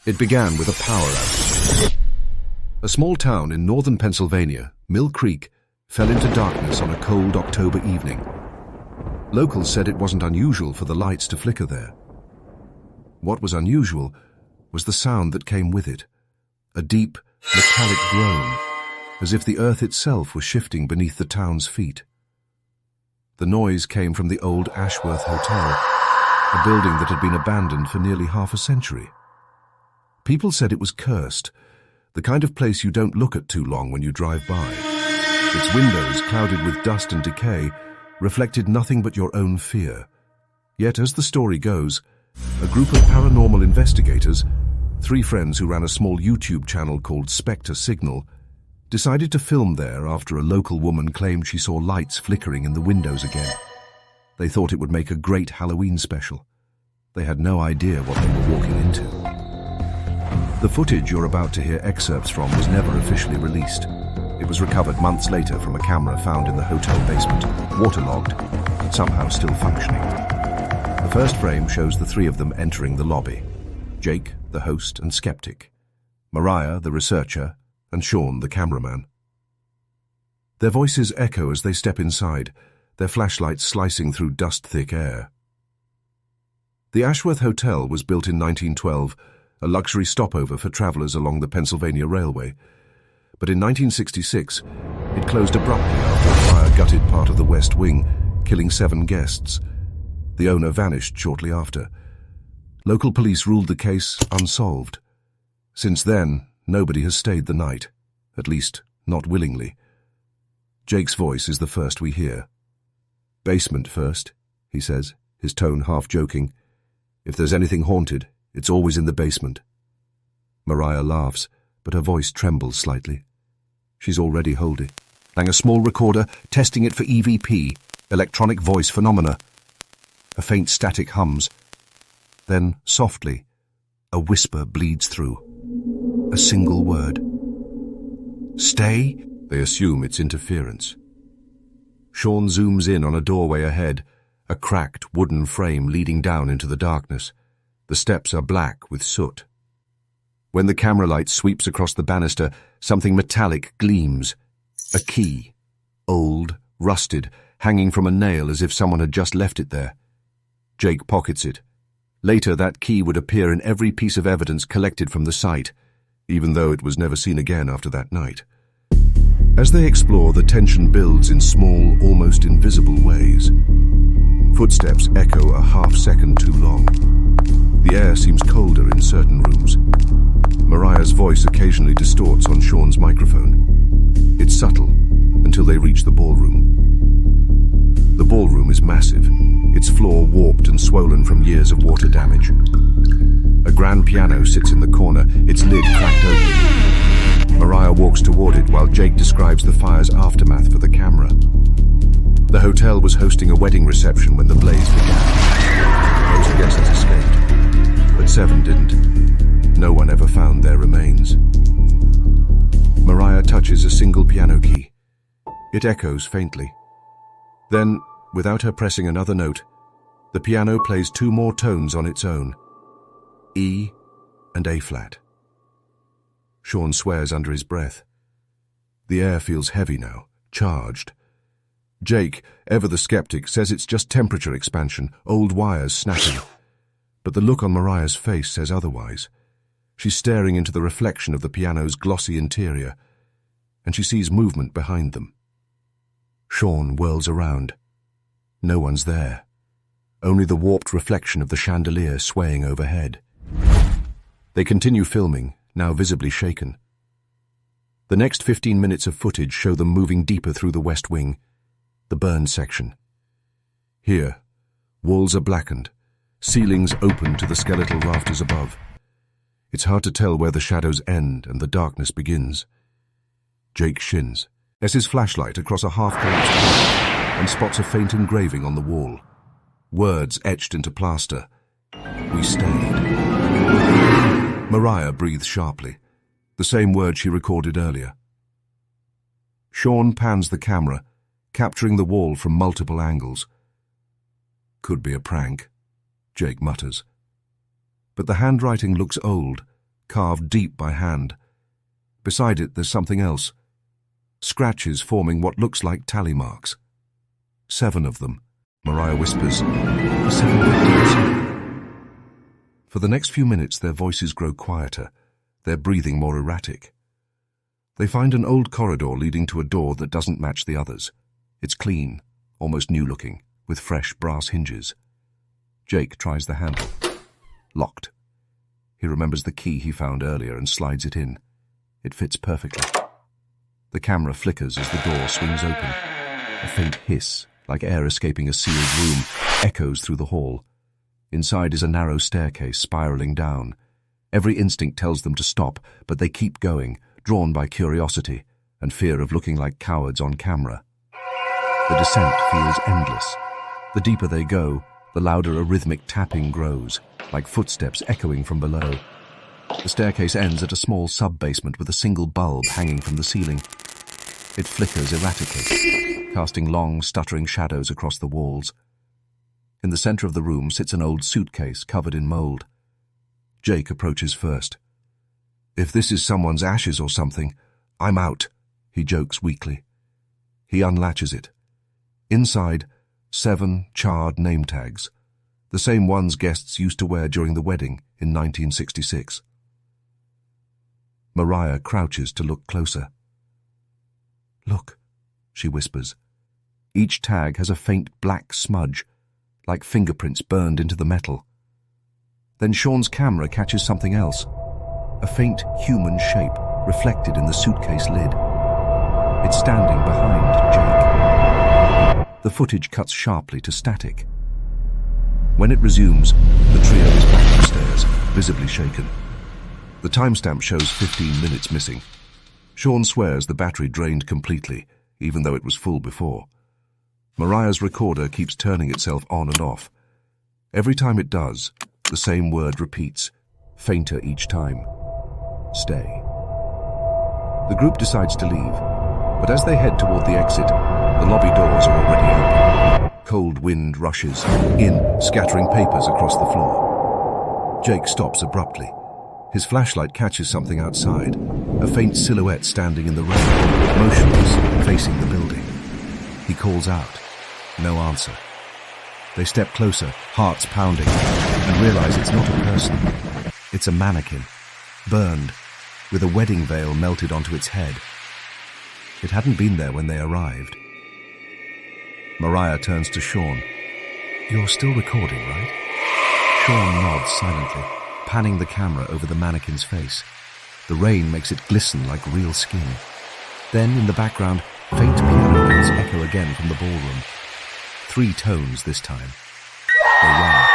It began with a power outage. A small town in northern Pennsylvania, Mill Creek, fell into darkness on a cold October evening. Locals said it wasn't unusual for the lights to flicker there. What was unusual was the sound that came with it, a deep, metallic groan, as if the earth itself was shifting beneath the town's feet. The noise came from the old Ashworth Hotel, a building that had been abandoned for nearly half a century. People said it was cursed, the kind of place you don't look at too long when you drive by. Its windows, clouded with dust and decay, reflected nothing but your own fear. Yet, as the story goes, a group of paranormal investigators, 3 friends who ran a small YouTube channel called Spectre Signal, decided to film there after a local woman claimed she saw lights flickering in the windows again. They thought it would make a great Halloween special. They had no idea what they were walking into. The footage you're about to hear excerpts from was never officially released. It was recovered months later from a camera found in the hotel basement, waterlogged, but somehow still functioning. The first frame shows the 3 of them entering the lobby: Jake, the host and skeptic, Mariah, the researcher, and Sean, the cameraman. Their voices echo as they step inside, their flashlights slicing through dust-thick air. The Ashworth Hotel was built in 1912, a luxury stopover for travelers along the Pennsylvania Railway. But in 1966, it closed abruptly after a fire gutted part of the West Wing, killing 7 guests. The owner vanished shortly after. Local police ruled the case unsolved. Since then, nobody has stayed the night, at least not willingly. Jake's voice is the first we hear. "Basement first," he says, his tone half joking. "If there's anything haunted, it's always in the basement." Mariah laughs, but her voice trembles slightly. She's already holding a small recorder, testing it for EVP, electronic voice phenomena. A faint static hums. Then, softly, a whisper bleeds through. A single word. "Stay?" They assume it's interference. Sean zooms in on a doorway ahead, a cracked wooden frame leading down into the darkness. The steps are black with soot. When the camera light sweeps across the banister, something metallic gleams. A key. Old, rusted, hanging from a nail as if someone had just left it there. Jake pockets it. Later, that key would appear in every piece of evidence collected from the site, even though it was never seen again after that night. As they explore, the tension builds in small, almost invisible ways. Footsteps echo a half-second too long. The air seems colder in certain rooms. Mariah's voice occasionally distorts on Sean's microphone. It's subtle, until they reach the ballroom. The ballroom is massive, its floor warped and swollen from years of water damage. A grand piano sits in the corner, its lid cracked open. Mariah walks toward it while Jake describes the fire's aftermath for the camera. The hotel was hosting a wedding reception when the blaze began. Most guests escaped, but 7 didn't. No one ever found their remains. Mariah touches a single piano key. It echoes faintly. Then, without her pressing another note, the piano plays 2 more tones on its own, E and A flat. Sean swears under his breath. The air feels heavy now, charged. Jake, ever the skeptic, says it's just temperature expansion, old wires snapping. But the look on Mariah's face says otherwise. She's staring into the reflection of the piano's glossy interior, and she sees movement behind them. Sean whirls around. No one's there. Only the warped reflection of the chandelier swaying overhead. They continue filming, now visibly shaken. The next 15 minutes of footage show them moving deeper through the West Wing, the burned section. Here, walls are blackened, ceilings open to the skeletal rafters above. It's hard to tell where the shadows end and the darkness begins. Jake shins, as his flashlight across a half-collapsed wall, and spots a faint engraving on the wall. Words etched into plaster. "We stayed." Mariah breathes sharply, the same word she recorded earlier. Sean pans the camera, capturing the wall from multiple angles. "Could be a prank," Jake mutters. But the handwriting looks old, carved deep by hand. Beside it, there's something else. Scratches forming what looks like tally marks. 7 of them, Mariah whispers. The 7 victims. For the next few minutes, their voices grow quieter, their breathing more erratic. They find an old corridor leading to a door that doesn't match the others. It's clean, almost new-looking, with fresh brass hinges. Jake tries the handle. Locked. He remembers the key he found earlier and slides it in. It fits perfectly. The camera flickers as the door swings open. A faint hiss, like air escaping a sealed room, echoes through the hall. Inside is a narrow staircase spiraling down. Every instinct tells them to stop, but they keep going, drawn by curiosity and fear of looking like cowards on camera. The descent feels endless. The deeper they go, the louder a rhythmic tapping grows, like footsteps echoing from below. The staircase ends at a small sub-basement with a single bulb hanging from the ceiling. It flickers erratically, casting long, stuttering shadows across the walls. In the center of the room sits an old suitcase covered in mold. Jake approaches first. "If this is someone's ashes or something, I'm out," he jokes weakly. He unlatches it. Inside, 7 charred name tags, the same ones guests used to wear during the wedding in 1966. Mariah crouches to look closer. "Look," she whispers. Each tag has a faint black smudge, like fingerprints burned into the metal. Then Sean's camera catches something else, a faint human shape reflected in the suitcase lid. It's standing behind Jake. The footage cuts sharply to static. When it resumes, the trio is back upstairs, visibly shaken. The timestamp shows 15 minutes missing. Sean swears the battery drained completely, even though it was full before. Mariah's recorder keeps turning itself on and off. Every time it does, the same word repeats, fainter each time. Stay. The group decides to leave, but as they head toward the exit, the lobby doors are already open. Cold wind rushes in, scattering papers across the floor. Jake stops abruptly. His flashlight catches something outside, a faint silhouette standing in the rain, motionless, facing the building. He calls out. No answer. They step closer, hearts pounding, and realize it's not a person. It's a mannequin, burned, with a wedding veil melted onto its head. It hadn't been there when they arrived. Mariah turns to Sean. "You're still recording, right?" Sean nods silently, panning the camera over the mannequin's face. The rain makes it glisten like real skin. Then, in the background, faint piano notes echo again from the ballroom. 3 tones this time. They run.